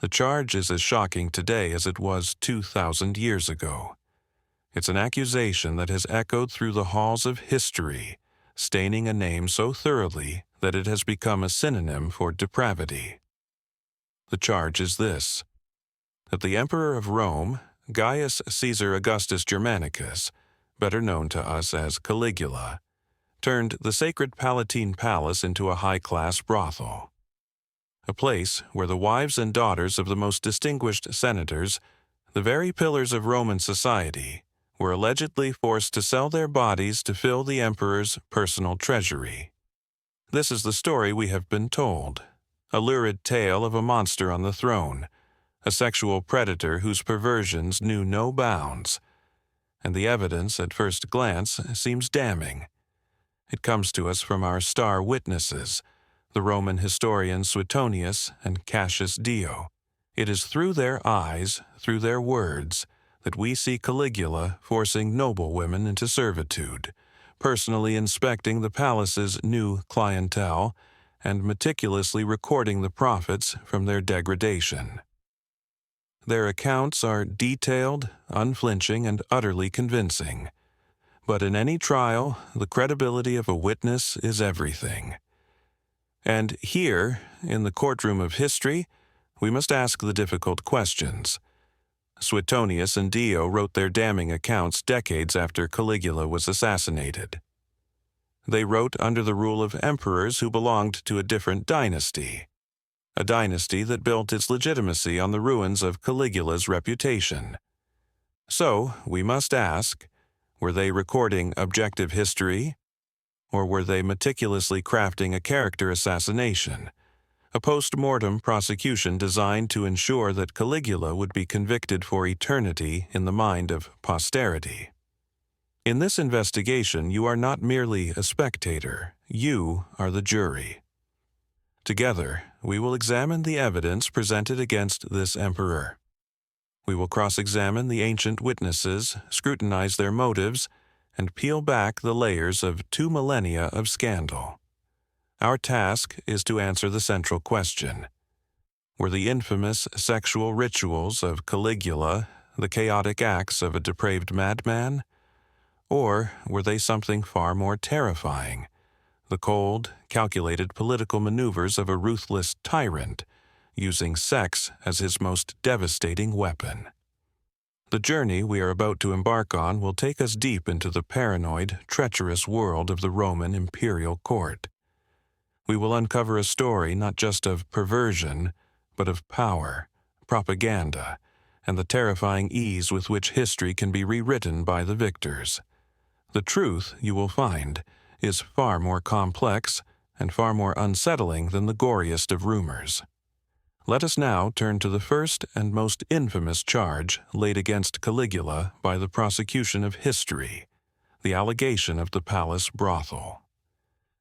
The charge is as shocking today as it was 2,000 years ago. It's an accusation that has echoed through the halls of history, staining a name so thoroughly that it has become a synonym for depravity. The charge is this: that the Emperor of Rome, Gaius Caesar Augustus Germanicus, better known to us as Caligula, turned the sacred Palatine Palace into a high-class brothel, a place where the wives and daughters of the most distinguished senators, the very pillars of Roman society, were allegedly forced to sell their bodies to fill the emperor's personal treasury. This is the story we have been told, a lurid tale of a monster on the throne, a sexual predator whose perversions knew no bounds, and the evidence at first glance seems damning. It comes to us from our star witnesses, the Roman historians Suetonius and Cassius Dio. It is through their eyes, through their words, that we see Caligula forcing noble women into servitude, personally inspecting the palace's new clientele, and meticulously recording the profits from their degradation. Their accounts are detailed, unflinching, and utterly convincing. But in any trial, the credibility of a witness is everything. And here, in the courtroom of history, we must ask the difficult questions. Suetonius and Dio wrote their damning accounts decades after Caligula was assassinated. They wrote under the rule of emperors who belonged to a different dynasty, a dynasty that built its legitimacy on the ruins of Caligula's reputation. So, we must ask, were they recording objective history, or were they meticulously crafting a character assassination, a post-mortem prosecution designed to ensure that Caligula would be convicted for eternity in the mind of posterity? In this investigation, you are not merely a spectator, you are the jury. Together, we will examine the evidence presented against this emperor. We will cross-examine the ancient witnesses, scrutinize their motives, and peel back the layers of 2 millennia of scandal. Our task is to answer the central question: were the infamous sexual rituals of Caligula the chaotic acts of a depraved madman? Or were they something far more terrifying, the cold, calculated political maneuvers of a ruthless tyrant, using sex as his most devastating weapon? The journey we are about to embark on will take us deep into the paranoid, treacherous world of the Roman imperial court. We will uncover a story not just of perversion, but of power, propaganda, and the terrifying ease with which history can be rewritten by the victors. The truth, you will find, is far more complex and far more unsettling than the goriest of rumors. Let us now turn to the first and most infamous charge laid against Caligula by the prosecution of history, the allegation of the palace brothel.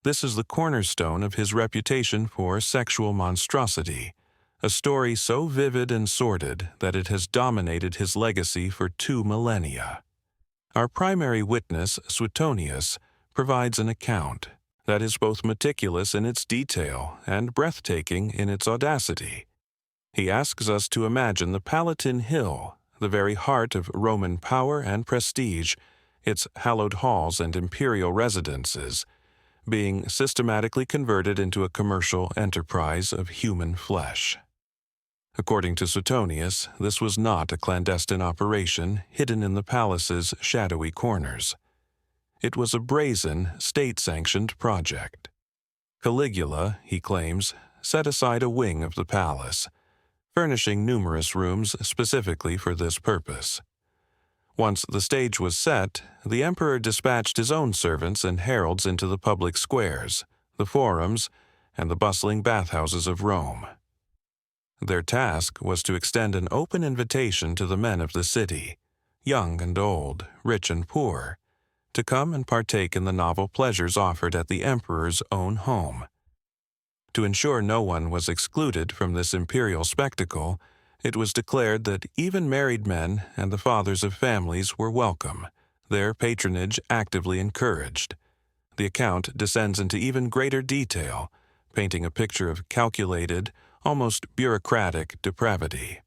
This is the cornerstone of his reputation for sexual monstrosity, a story so vivid and sordid that it has dominated his legacy for 2 millennia. Our primary witness, Suetonius, provides an account that is both meticulous in its detail and breathtaking in its audacity. He asks us to imagine the Palatine Hill, the very heart of Roman power and prestige, its hallowed halls and imperial residences, being systematically converted into a commercial enterprise of human flesh. According to Suetonius, this was not a clandestine operation hidden in the palace's shadowy corners. It was a brazen, state-sanctioned project. Caligula, he claims, set aside a wing of the palace, furnishing numerous rooms specifically for this purpose. Once the stage was set, the emperor dispatched his own servants and heralds into the public squares, the forums, and the bustling bathhouses of Rome. Their task was to extend an open invitation to the men of the city, young and old, rich and poor, to come and partake in the novel pleasures offered at the emperor's own home. To ensure no one was excluded from this imperial spectacle, it was declared that even married men and the fathers of families were welcome, their patronage actively encouraged. The account descends into even greater detail, painting a picture of calculated, almost bureaucratic depravity.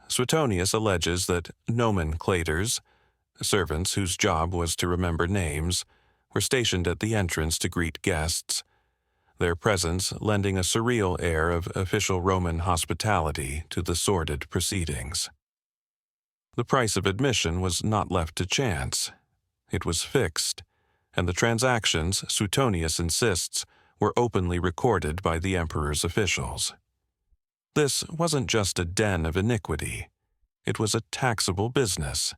Suetonius alleges that nomenclators, servants whose job was to remember names, were stationed at the entrance to greet guests, their presence lending a surreal air of official Roman hospitality to the sordid proceedings. The price of admission was not left to chance. It was fixed, and the transactions, Suetonius insists, were openly recorded by the emperor's officials. This wasn't just a den of iniquity. It was a taxable business,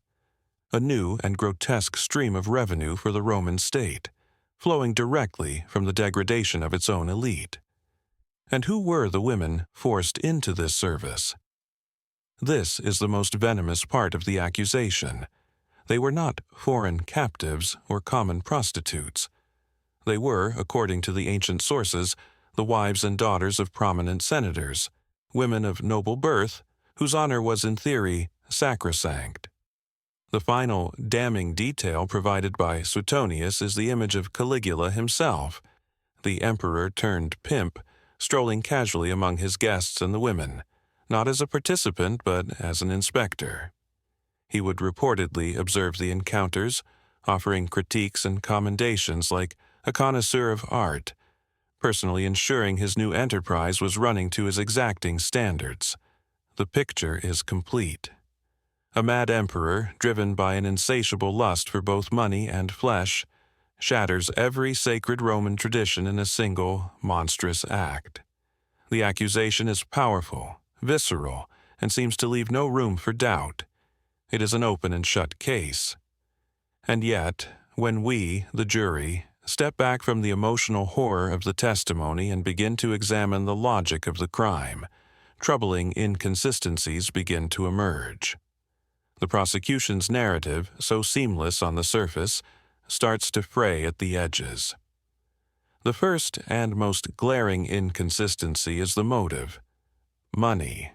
a new and grotesque stream of revenue for the Roman state, flowing directly from the degradation of its own elite. And who were the women forced into this service? This is the most venomous part of the accusation. They were not foreign captives or common prostitutes. They were, according to the ancient sources, the wives and daughters of prominent senators, women of noble birth, whose honor was in theory sacrosanct. The final damning detail provided by Suetonius is the image of Caligula himself, the emperor-turned-pimp, strolling casually among his guests and the women, not as a participant but as an inspector. He would reportedly observe the encounters, offering critiques and commendations like a connoisseur of art, personally ensuring his new enterprise was running to his exacting standards. The picture is complete. A mad emperor, driven by an insatiable lust for both money and flesh, shatters every sacred Roman tradition in a single, monstrous act. The accusation is powerful, visceral, and seems to leave no room for doubt. It is an open and shut case. And yet, when we, the jury, step back from the emotional horror of the testimony and begin to examine the logic of the crime, troubling inconsistencies begin to emerge. The prosecution's narrative, so seamless on the surface, starts to fray at the edges. The first and most glaring inconsistency is the motive: money.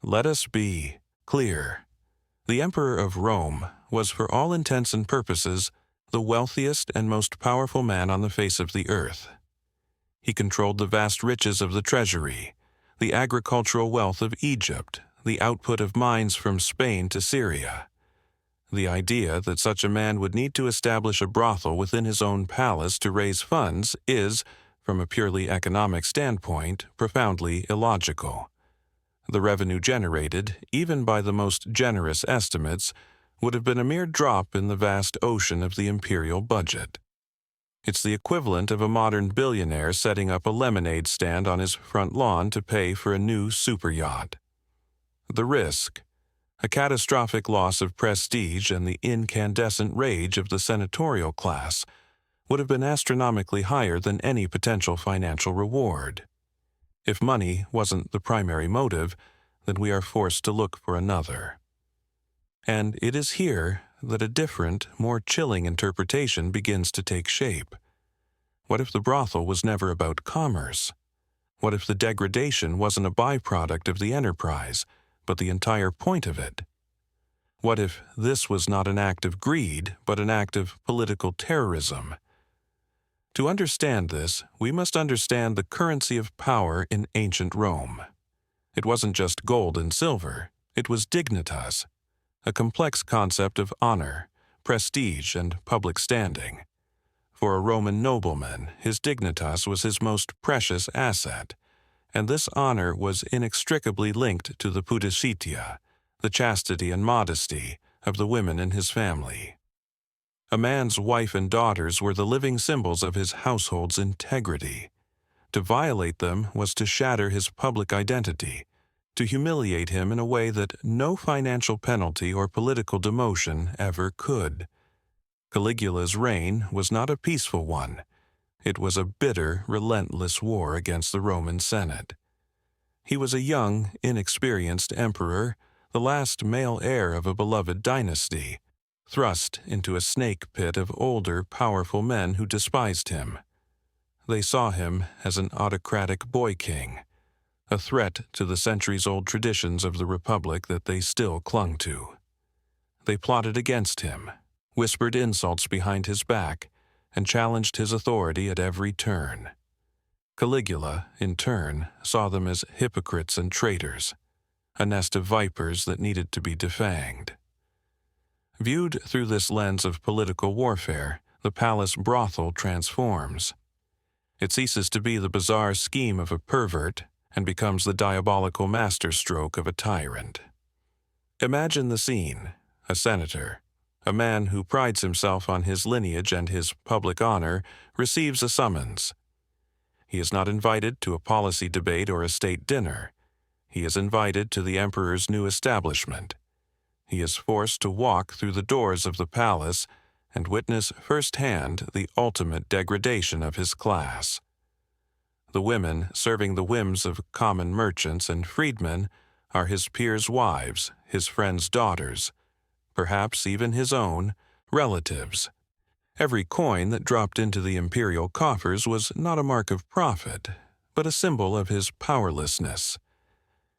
Let us be clear. The Emperor of Rome was, for all intents and purposes, the wealthiest and most powerful man on the face of the earth. He controlled the vast riches of the treasury, the agricultural wealth of Egypt, the output of mines from Spain to Syria. The idea that such a man would need to establish a brothel within his own palace to raise funds is, from a purely economic standpoint, profoundly illogical. The revenue generated, even by the most generous estimates, would have been a mere drop in the vast ocean of the imperial budget. It's the equivalent of a modern billionaire setting up a lemonade stand on his front lawn to pay for a new superyacht. The risk, a catastrophic loss of prestige and the incandescent rage of the senatorial class, would have been astronomically higher than any potential financial reward. If money wasn't the primary motive, then we are forced to look for another. And it is here that a different, more chilling interpretation begins to take shape. What if the brothel was never about commerce? What if the degradation wasn't a byproduct of the enterprise, but the entire point of it? What if this was not an act of greed, but an act of political terrorism? To understand this, we must understand the currency of power in ancient Rome. It wasn't just gold and silver, it was dignitas, a complex concept of honor, prestige, and public standing. For a Roman nobleman, his dignitas was his most precious asset, and this honor was inextricably linked to the pudicitia, the chastity and modesty of the women in his family. A man's wife and daughters were the living symbols of his household's integrity. To violate them was to shatter his public identity, to humiliate him in a way that no financial penalty or political demotion ever could. Caligula's reign was not a peaceful one. It was a bitter, relentless war against the Roman Senate. He was a young, inexperienced emperor, the last male heir of a beloved dynasty, thrust into a snake pit of older, powerful men who despised him. They saw him as an autocratic boy king, a threat to the centuries-old traditions of the republic that they still clung to. They plotted against him, whispered insults behind his back, and challenged his authority at every turn. Caligula, in turn, saw them as hypocrites and traitors, a nest of vipers that needed to be defanged. Viewed through this lens of political warfare, the palace brothel transforms. It ceases to be the bizarre scheme of a pervert and becomes the diabolical masterstroke of a tyrant. Imagine the scene: a senator, a man who prides himself on his lineage and his public honor, receives a summons. He is not invited to a policy debate or a state dinner. He is invited to the emperor's new establishment. He is forced to walk through the doors of the palace and witness firsthand the ultimate degradation of his class. The women serving the whims of common merchants and freedmen are his peers' wives, his friends' daughters, perhaps even his own relatives. Every coin that dropped into the imperial coffers was not a mark of profit, but a symbol of his powerlessness.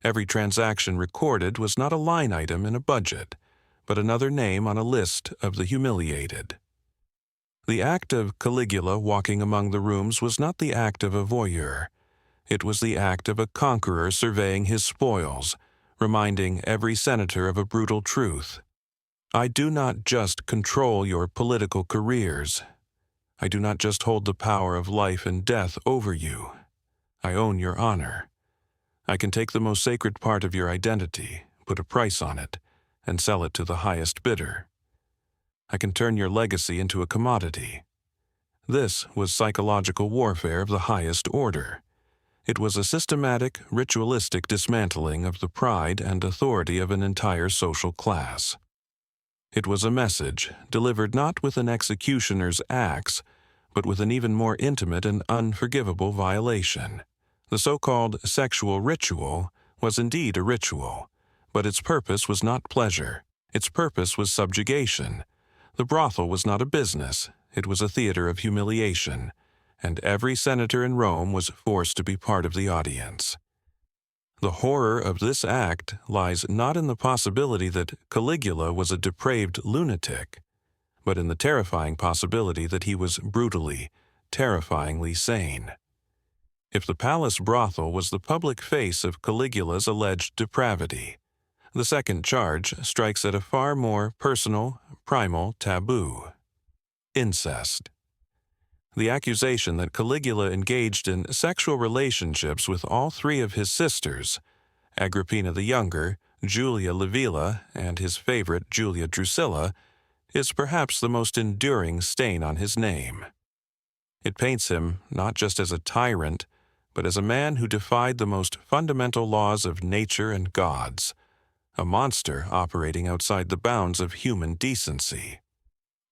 Every transaction recorded was not a line item in a budget, but another name on a list of the humiliated. The act of Caligula walking among the rooms was not the act of a voyeur. It was the act of a conqueror surveying his spoils, reminding every senator of a brutal truth. I do not just control your political careers. I do not just hold the power of life and death over you. I own your honor. I can take the most sacred part of your identity, put a price on it, and sell it to the highest bidder. I can turn your legacy into a commodity. This was psychological warfare of the highest order. It was a systematic, ritualistic dismantling of the pride and authority of an entire social class. It was a message delivered not with an executioner's axe, but with an even more intimate and unforgivable violation. The so-called sexual ritual was indeed a ritual, but its purpose was not pleasure. Its purpose was subjugation. The brothel was not a business. It was a theater of humiliation, and every senator in Rome was forced to be part of the audience. The horror of this act lies not in the possibility that Caligula was a depraved lunatic, but in the terrifying possibility that he was brutally, terrifyingly sane. If the palace brothel was the public face of Caligula's alleged depravity, the second charge strikes at a far more personal, primal taboo: incest. The accusation that Caligula engaged in sexual relationships with all three of his sisters, Agrippina the Younger, Julia Livilla, and his favorite Julia Drusilla, is perhaps the most enduring stain on his name. It paints him not just as a tyrant, but as a man who defied the most fundamental laws of nature and gods, a monster operating outside the bounds of human decency.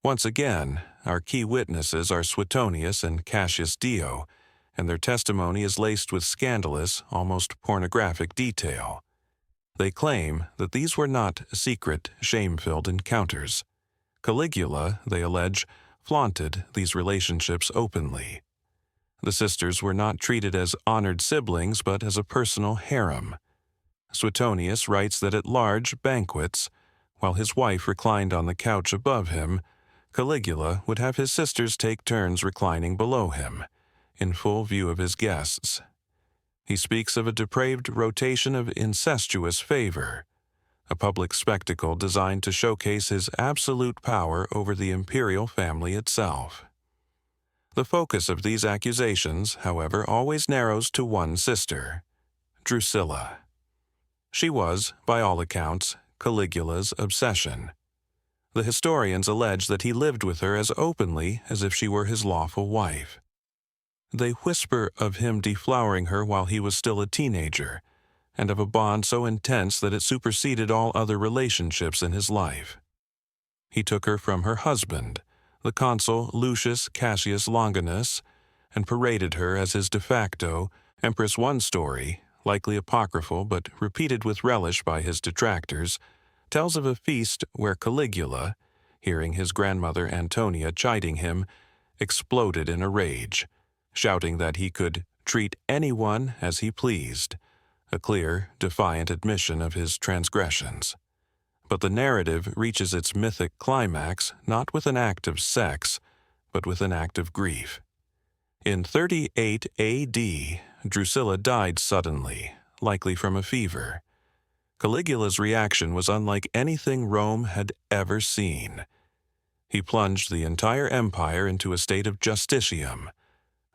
Once again, our key witnesses are Suetonius and Cassius Dio, and their testimony is laced with scandalous, almost pornographic detail. They claim that these were not secret, shame-filled encounters. Caligula, they allege, flaunted these relationships openly. The sisters were not treated as honored siblings, but as a personal harem. Suetonius writes that at large banquets, while his wife reclined on the couch above him, Caligula would have his sisters take turns reclining below him, in full view of his guests. He speaks of a depraved rotation of incestuous favor, a public spectacle designed to showcase his absolute power over the imperial family itself. The focus of these accusations, however, always narrows to one sister, Drusilla. She was, by all accounts, Caligula's obsession. The historians allege that he lived with her as openly as if she were his lawful wife. They whisper of him deflowering her while he was still a teenager, and of a bond so intense that it superseded all other relationships in his life. He took her from her husband, the consul Lucius Cassius Longinus, and paraded her as his de facto empress. One story, likely apocryphal but repeated with relish by his detractors, tells of a feast where Caligula, hearing his grandmother Antonia chiding him, exploded in a rage, shouting that he could treat anyone as he pleased, a clear, defiant admission of his transgressions. But the narrative reaches its mythic climax not with an act of sex, but with an act of grief. In 38 AD, Drusilla died suddenly, likely from a fever. Caligula's reaction was unlike anything Rome had ever seen. He plunged the entire empire into a state of justitium,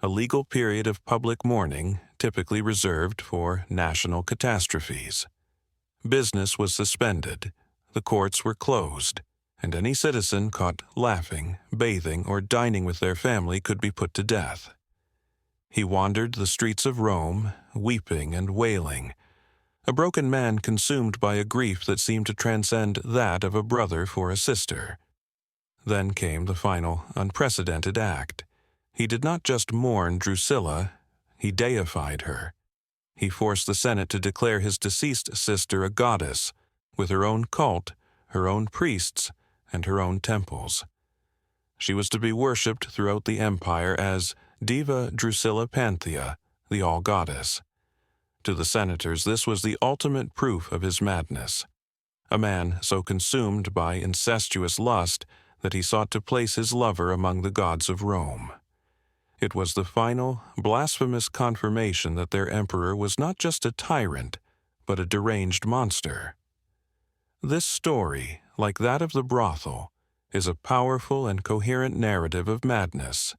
a legal period of public mourning typically reserved for national catastrophes. Business was suspended, the courts were closed, and any citizen caught laughing, bathing, or dining with their family could be put to death. He wandered the streets of Rome, weeping and wailing, a broken man consumed by a grief that seemed to transcend that of a brother for a sister. Then came the final, unprecedented act. He did not just mourn Drusilla, he deified her. He forced the Senate to declare his deceased sister a goddess, with her own cult, her own priests, and her own temples. She was to be worshipped throughout the empire as Diva Drusilla Panthea, the all-goddess. To the senators, this was the ultimate proof of his madness. A man so consumed by incestuous lust that he sought to place his lover among the gods of Rome. It was the final, blasphemous confirmation that their emperor was not just a tyrant, but a deranged monster. This story, like that of the brothel, is a powerful and coherent narrative of madness.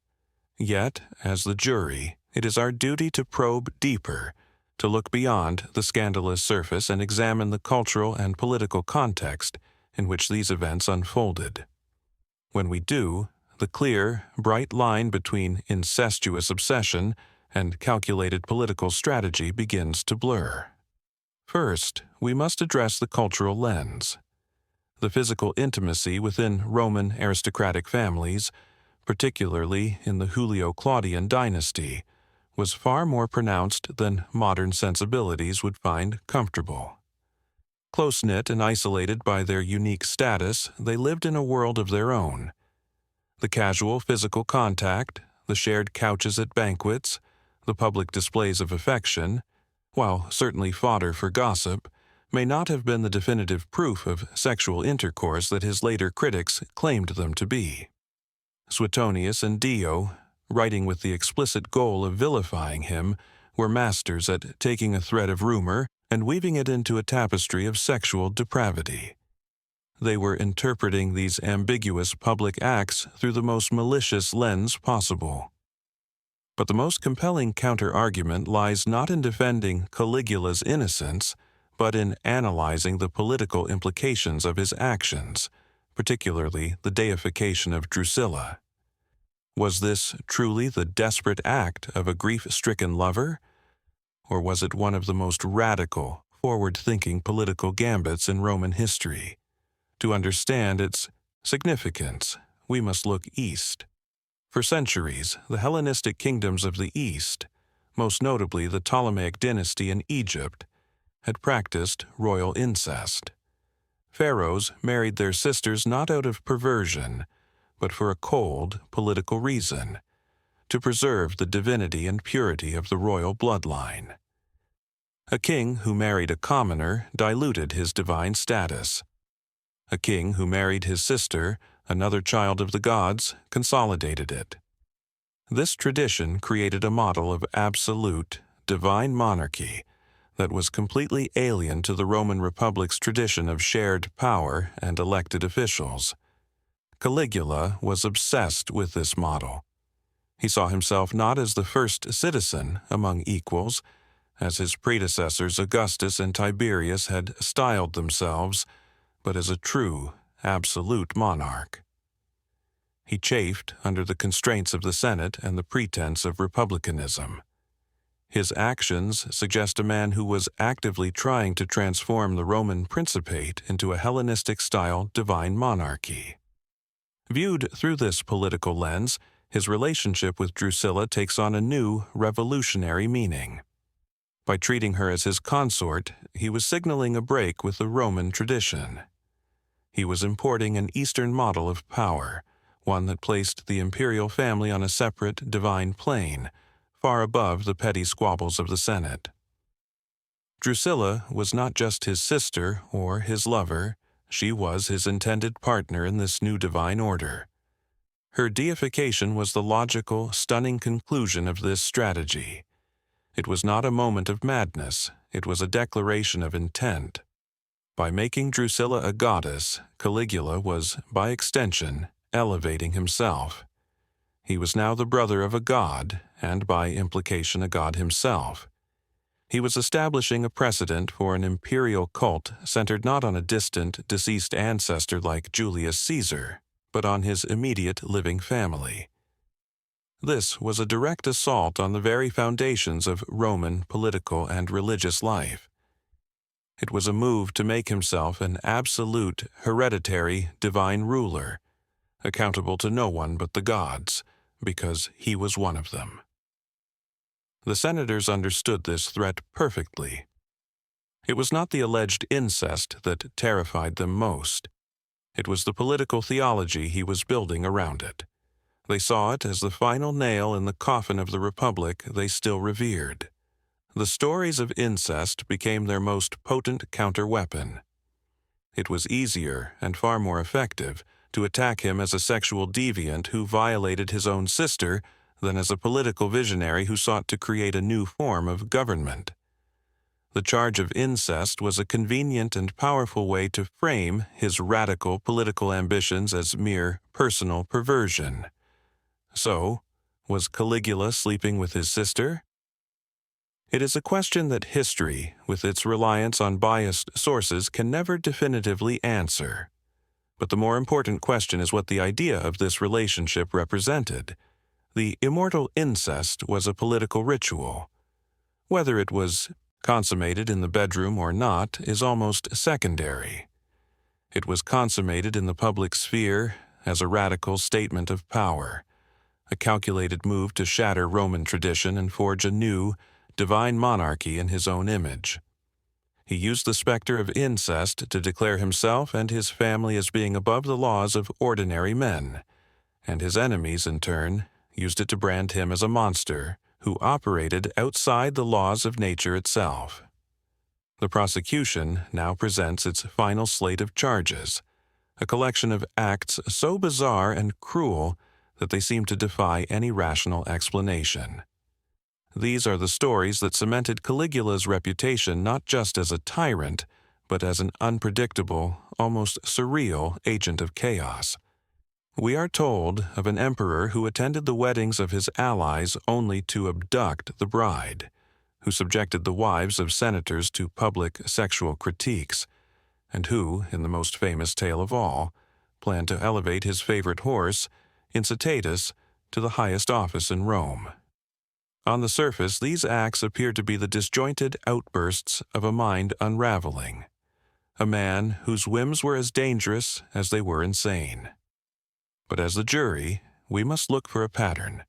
Yet, as the jury, it is our duty to probe deeper, to look beyond the scandalous surface and examine the cultural and political context in which these events unfolded. When we do, the clear, bright line between incestuous obsession and calculated political strategy begins to blur. First, we must address the cultural lens. The physical intimacy within Roman aristocratic families, particularly in the Julio-Claudian dynasty, was far more pronounced than modern sensibilities would find comfortable. Close-knit and isolated by their unique status, they lived in a world of their own. The casual physical contact, the shared couches at banquets, the public displays of affection, while certainly fodder for gossip, may not have been the definitive proof of sexual intercourse that his later critics claimed them to be. Suetonius and Dio, writing with the explicit goal of vilifying him, were masters at taking a thread of rumor and weaving it into a tapestry of sexual depravity. They were interpreting these ambiguous public acts through the most malicious lens possible. But the most compelling counter-argument lies not in defending Caligula's innocence, but in analyzing the political implications of his actions, particularly the deification of Drusilla. Was this truly the desperate act of a grief-stricken lover? Or was it one of the most radical, forward-thinking political gambits in Roman history? To understand its significance, we must look east. For centuries, the Hellenistic kingdoms of the East, most notably the Ptolemaic dynasty in Egypt, had practiced royal incest. Pharaohs married their sisters not out of perversion, but for a cold, political reason, to preserve the divinity and purity of the royal bloodline. A king who married a commoner diluted his divine status. A king who married his sister, another child of the gods, consolidated it. This tradition created a model of absolute, divine monarchy that was completely alien to the Roman Republic's tradition of shared power and elected officials. Caligula was obsessed with this model. He saw himself not as the first citizen among equals, as his predecessors Augustus and Tiberius had styled themselves, but as a true, absolute monarch. He chafed under the constraints of the Senate and the pretense of republicanism. His actions suggest a man who was actively trying to transform the Roman Principate into a Hellenistic-style divine monarchy. Viewed through this political lens, his relationship with Drusilla takes on a new, revolutionary meaning. By treating her as his consort, he was signaling a break with the Roman tradition. He was importing an Eastern model of power, one that placed the imperial family on a separate, divine plane, far above the petty squabbles of the Senate. Drusilla was not just his sister or his lover, she was his intended partner in this new divine order. Her deification was the logical, stunning conclusion of this strategy. It was not a moment of madness, it was a declaration of intent. By making Drusilla a goddess, Caligula was, by extension, elevating himself. He was now the brother of a god, and by implication a god himself. He was establishing a precedent for an imperial cult centered not on a distant, deceased ancestor like Julius Caesar, but on his immediate living family. This was a direct assault on the very foundations of Roman political and religious life. It was a move to make himself an absolute, hereditary, divine ruler, accountable to no one but the gods, because he was one of them. The senators understood this threat perfectly. It was not the alleged incest that terrified them most. It was the political theology he was building around it. They saw it as the final nail in the coffin of the republic they still revered. The stories of incest became their most potent counter-weapon. It was easier and far more effective to attack him as a sexual deviant who violated his own sister than as a political visionary who sought to create a new form of government. The charge of incest was a convenient and powerful way to frame his radical political ambitions as mere personal perversion. So, was Caligula sleeping with his sister? It is a question that history, with its reliance on biased sources, can never definitively answer. But the more important question is what the idea of this relationship represented. The immortal incest was a political ritual. Whether it was consummated in the bedroom or not is almost secondary. It was consummated in the public sphere as a radical statement of power, a calculated move to shatter Roman tradition and forge a new, divine monarchy in his own image. He used the specter of incest to declare himself and his family as being above the laws of ordinary men, and his enemies, in turn, used it to brand him as a monster who operated outside the laws of nature itself. The prosecution now presents its final slate of charges, a collection of acts so bizarre and cruel that they seem to defy any rational explanation. These are the stories that cemented Caligula's reputation not just as a tyrant, but as an unpredictable, almost surreal agent of chaos. We are told of an emperor who attended the weddings of his allies only to abduct the bride, who subjected the wives of senators to public sexual critiques, and who, in the most famous tale of all, planned to elevate his favorite horse, Incestatus, to the highest office in Rome. On the surface, these acts appear to be the disjointed outbursts of a mind unraveling, a man whose whims were as dangerous as they were insane. But as the jury, we must look for a pattern,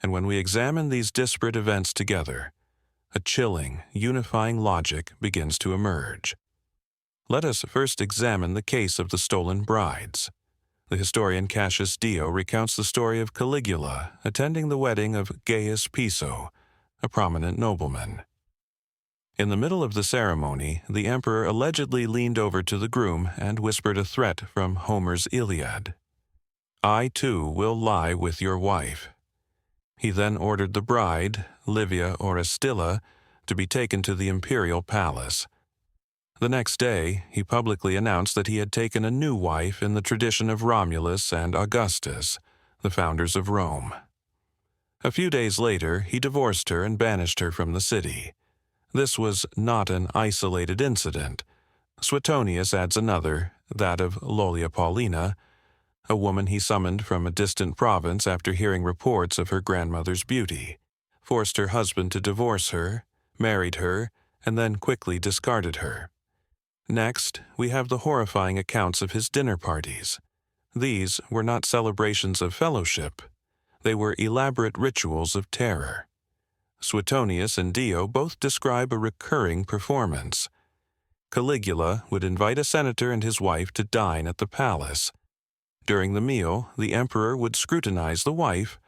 and when we examine these disparate events together, a chilling, unifying logic begins to emerge. Let us first examine the case of the stolen brides. The historian Cassius Dio recounts the story of Caligula attending the wedding of Gaius Piso, a prominent nobleman. In the middle of the ceremony, the emperor allegedly leaned over to the groom and whispered a threat from Homer's Iliad. "I too will lie with your wife." He then ordered the bride, Livia or Astilla, to be taken to the imperial palace. The next day, he publicly announced that he had taken a new wife in the tradition of Romulus and Augustus, the founders of Rome. A few days later, he divorced her and banished her from the city. This was not an isolated incident. Suetonius adds another, that of Lollia Paulina, a woman he summoned from a distant province after hearing reports of her grandmother's beauty, forced her husband to divorce her, married her, and then quickly discarded her. Next, we have the horrifying accounts of his dinner parties. These were not celebrations of fellowship. They were elaborate rituals of terror. Suetonius and Dio both describe a recurring performance. Caligula would invite a senator and his wife to dine at the palace. During the meal, the emperor would scrutinize the wife,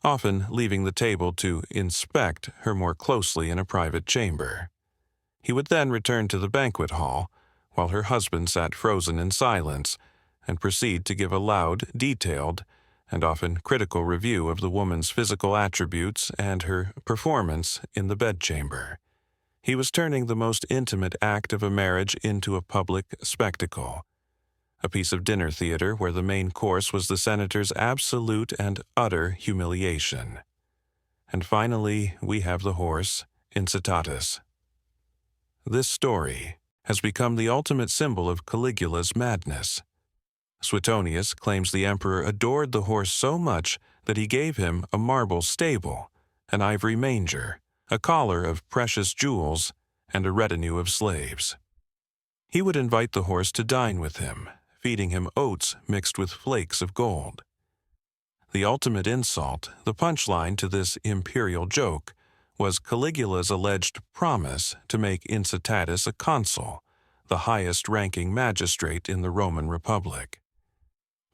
often leaving the table to inspect her more closely in a private chamber. He would then return to the banquet hall, while her husband sat frozen in silence, and proceed to give a loud, detailed, and often critical review of the woman's physical attributes and her performance in the bedchamber. He was turning the most intimate act of a marriage into a public spectacle, a piece of dinner theater where the main course was the senator's absolute and utter humiliation. And finally, we have the horse, Incestatus. This story has become the ultimate symbol of Caligula's madness. Suetonius claims the emperor adored the horse so much that he gave him a marble stable, an ivory manger, a collar of precious jewels, and a retinue of slaves. He would invite the horse to dine with him, feeding him oats mixed with flakes of gold. The ultimate insult, the punchline to this imperial joke, was Caligula's alleged promise to make Incestatus a consul, the highest-ranking magistrate in the Roman Republic.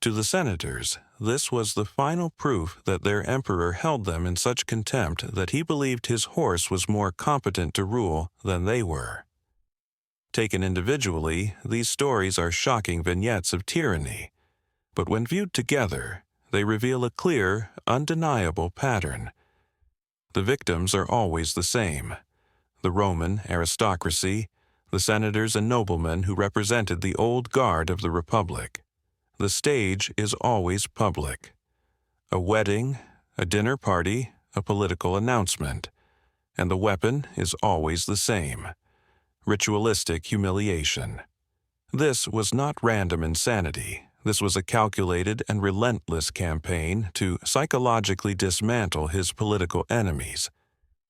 To the senators, this was the final proof that their emperor held them in such contempt that he believed his horse was more competent to rule than they were. Taken individually, these stories are shocking vignettes of tyranny, but when viewed together, they reveal a clear, undeniable pattern. The victims are always the same: the Roman aristocracy, the senators and noblemen who represented the old guard of the Republic. The stage is always public. A wedding, a dinner party, a political announcement, and the weapon is always the same: ritualistic humiliation. This was not random insanity. This was a calculated and relentless campaign to psychologically dismantle his political enemies.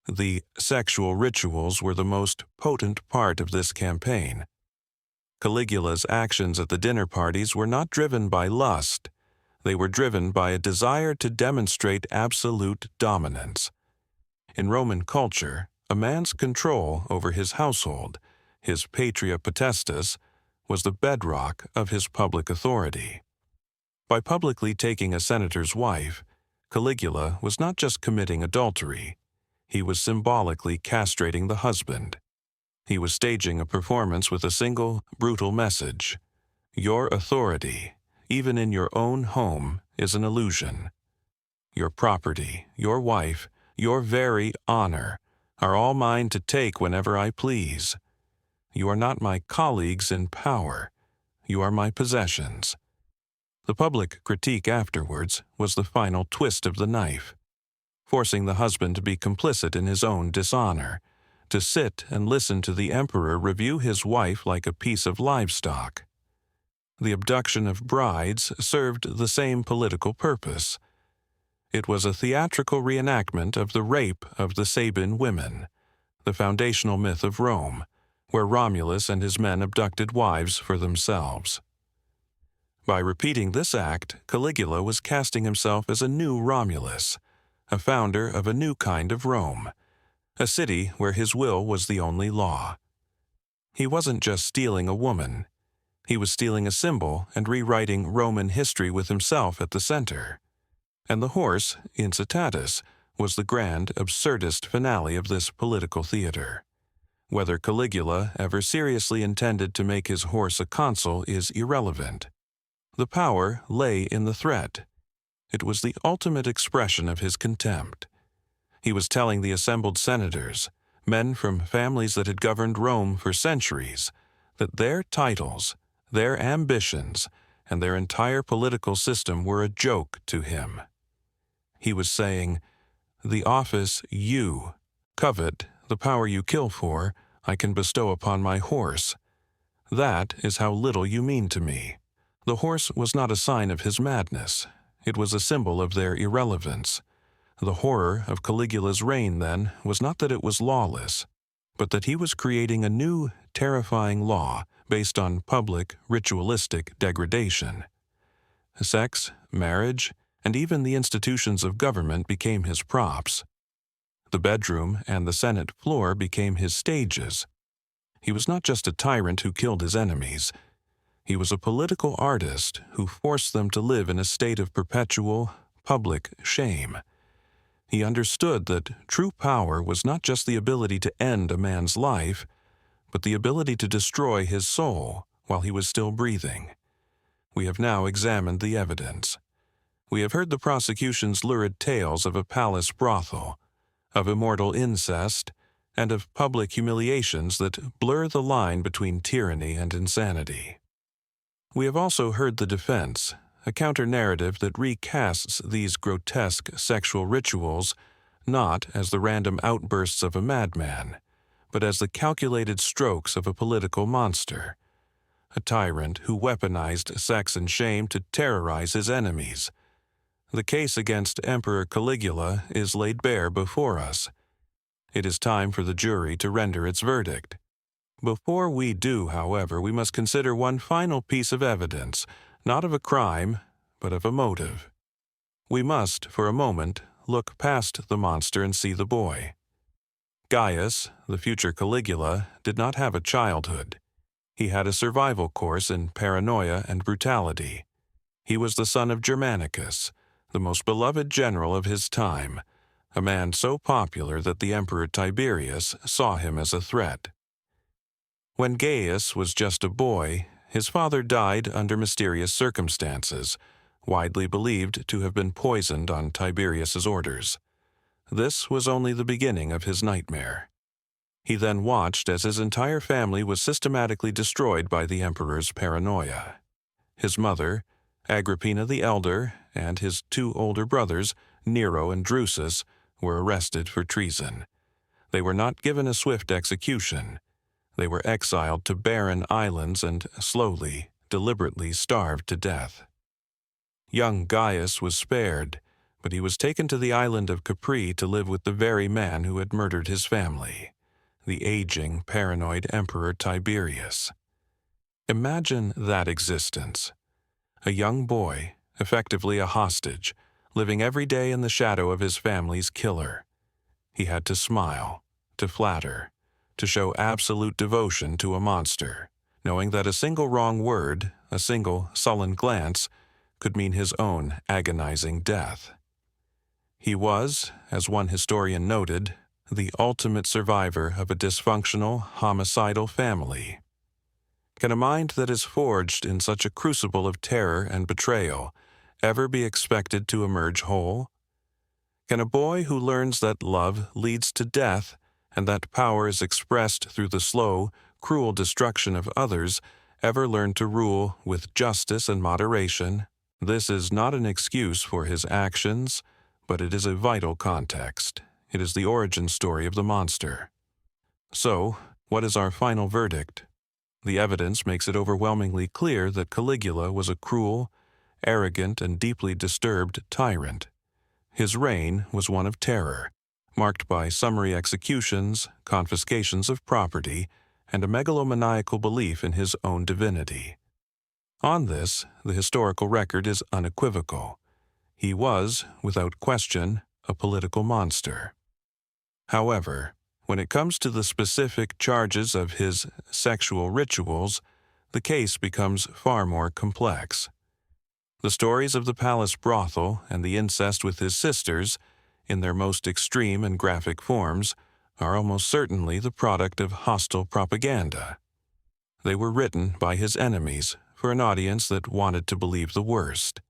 The sexual rituals were the most potent part of this campaign. Caligula's actions at the dinner parties were not driven by lust. They were driven by a desire to demonstrate absolute dominance. In Roman culture, a man's control over his household, his patria potestas, was the bedrock of his public authority. By publicly taking a senator's wife, Caligula was not just committing adultery. He was symbolically castrating the husband. He was staging a performance with a single, brutal message: your authority, even in your own home, is an illusion. Your property, your wife, your very honor are all mine to take whenever I please. You are not my colleagues in power. You are my possessions. The public critique afterwards was the final twist of the knife, forcing the husband to be complicit in his own dishonor, to sit and listen to the emperor review his wife like a piece of livestock. The abduction of brides served the same political purpose. It was a theatrical reenactment of the rape of the Sabine women, the foundational myth of Rome, where Romulus and his men abducted wives for themselves. By repeating this act, Caligula was casting himself as a new Romulus, a founder of a new kind of Rome, a city where his will was the only law. He wasn't just stealing a woman. He was stealing a symbol and rewriting Roman history with himself at the center. And the horse, Incestatus, was the grand, absurdist finale of this political theater. Whether Caligula ever seriously intended to make his horse a consul is irrelevant. The power lay in the threat. It was the ultimate expression of his contempt. He was telling the assembled senators, men from families that had governed Rome for centuries, that their titles, their ambitions, and their entire political system were a joke to him. He was saying, "The office you covet, the power you kill for, I can bestow upon my horse. That is how little you mean to me." The horse was not a sign of his madness. It was a symbol of their irrelevance. The horror of Caligula's reign, then, was not that it was lawless, but that he was creating a new, terrifying law based on public, ritualistic degradation. Sex, marriage, and even the institutions of government became his props. The bedroom and the Senate floor became his stages. He was not just a tyrant who killed his enemies. He was a political artist who forced them to live in a state of perpetual, public shame. He understood that true power was not just the ability to end a man's life, but the ability to destroy his soul while he was still breathing. We have now examined the evidence. We have heard the prosecution's lurid tales of a palace brothel, of immortal incest, and of public humiliations that blur the line between tyranny and insanity. We have also heard the defense, a counter-narrative that recasts these grotesque sexual rituals not as the random outbursts of a madman, but as the calculated strokes of a political monster, a tyrant who weaponized sex and shame to terrorize his enemies. The case against Emperor Caligula is laid bare before us. It is time for the jury to render its verdict. Before we do, however, we must consider one final piece of evidence, not of a crime, but of a motive. We must, for a moment, look past the monster and see the boy. Gaius, the future Caligula, did not have a childhood. He had a survival course in paranoia and brutality. He was the son of Germanicus, the most beloved general of his time, a man so popular that the Emperor Tiberius saw him as a threat. When Gaius was just a boy, his father died under mysterious circumstances, widely believed to have been poisoned on Tiberius's orders. This was only the beginning of his nightmare. He then watched as his entire family was systematically destroyed by the emperor's paranoia. His mother, Agrippina the Elder, and his two older brothers, Nero and Drusus, were arrested for treason. They were not given a swift execution. They were exiled to barren islands and slowly, deliberately starved to death. Young Gaius was spared, but he was taken to the island of Capri to live with the very man who had murdered his family, the aging, paranoid Emperor Tiberius. Imagine that existence. A young boy, effectively a hostage, living every day in the shadow of his family's killer. He had to smile, to flatter, to show absolute devotion to a monster, knowing that a single wrong word, a single sullen glance, could mean his own agonizing death. He was, as one historian noted, the ultimate survivor of a dysfunctional, homicidal family. Can a mind that is forged in such a crucible of terror and betrayal ever be expected to emerge whole? Can a boy who learns that love leads to death and that power is expressed through the slow, cruel destruction of others ever learn to rule with justice and moderation? This is not an excuse for his actions, but it is a vital context. It is the origin story of the monster. So, what is our final verdict? The evidence makes it overwhelmingly clear that Caligula was a cruel, arrogant, and deeply disturbed tyrant. His reign was one of terror, marked by summary executions, confiscations of property, and a megalomaniacal belief in his own divinity. On this, the historical record is unequivocal. He was, without question, a political monster. However, when it comes to the specific charges of his sexual rituals, the case becomes far more complex. The stories of the palace brothel and the incest with his sisters, in their most extreme and graphic forms, are almost certainly the product of hostile propaganda. They were written by his enemies for an audience that wanted to believe the worst.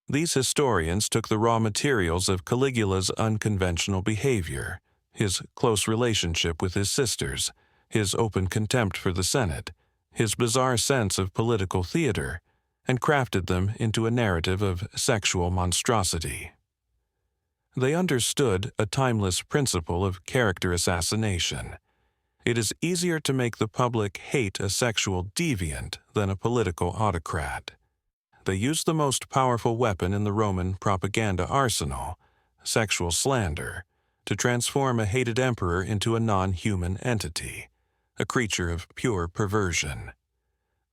These historians took the raw materials of Caligula's unconventional behavior, his close relationship with his sisters, his open contempt for the Senate, his bizarre sense of political theater, and crafted them into a narrative of sexual monstrosity. They understood a timeless principle of character assassination. It is easier to make the public hate a sexual deviant than a political autocrat. They used the most powerful weapon in the Roman propaganda arsenal, sexual slander, to transform a hated emperor into a non-human entity, a creature of pure perversion.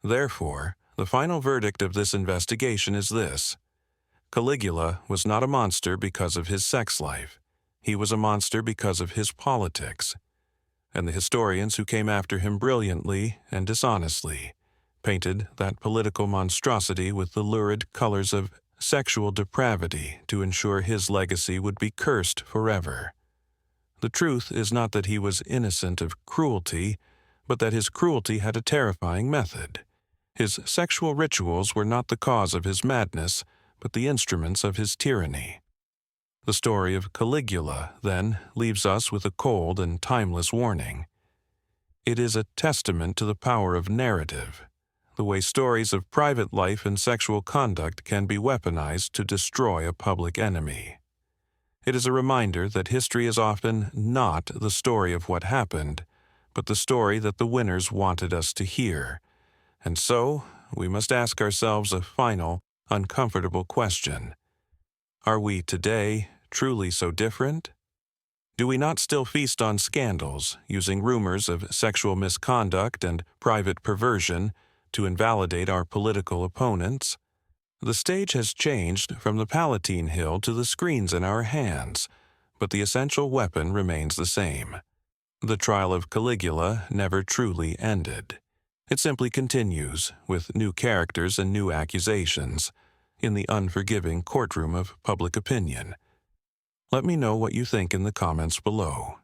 Therefore, the final verdict of this investigation is this: Caligula was not a monster because of his sex life. He was a monster because of his politics. And the historians who came after him brilliantly and dishonestly painted that political monstrosity with the lurid colors of sexual depravity to ensure his legacy would be cursed forever. The truth is not that he was innocent of cruelty, but that his cruelty had a terrifying method. His sexual rituals were not the cause of his madness, but the instruments of his tyranny. The story of Caligula, then, leaves us with a cold and timeless warning. It is a testament to the power of narrative, the way stories of private life and sexual conduct can be weaponized to destroy a public enemy. It is a reminder that history is often not the story of what happened, but the story that the winners wanted us to hear. And so, we must ask ourselves a final, uncomfortable question. Are we today truly so different? Do we not still feast on scandals, using rumors of sexual misconduct and private perversion to invalidate our political opponents? The stage has changed from the Palatine Hill to the screens in our hands, but the essential weapon remains the same. The trial of Caligula never truly ended. It simply continues, with new characters and new accusations, in the unforgiving courtroom of public opinion. Let me know what you think in the comments below.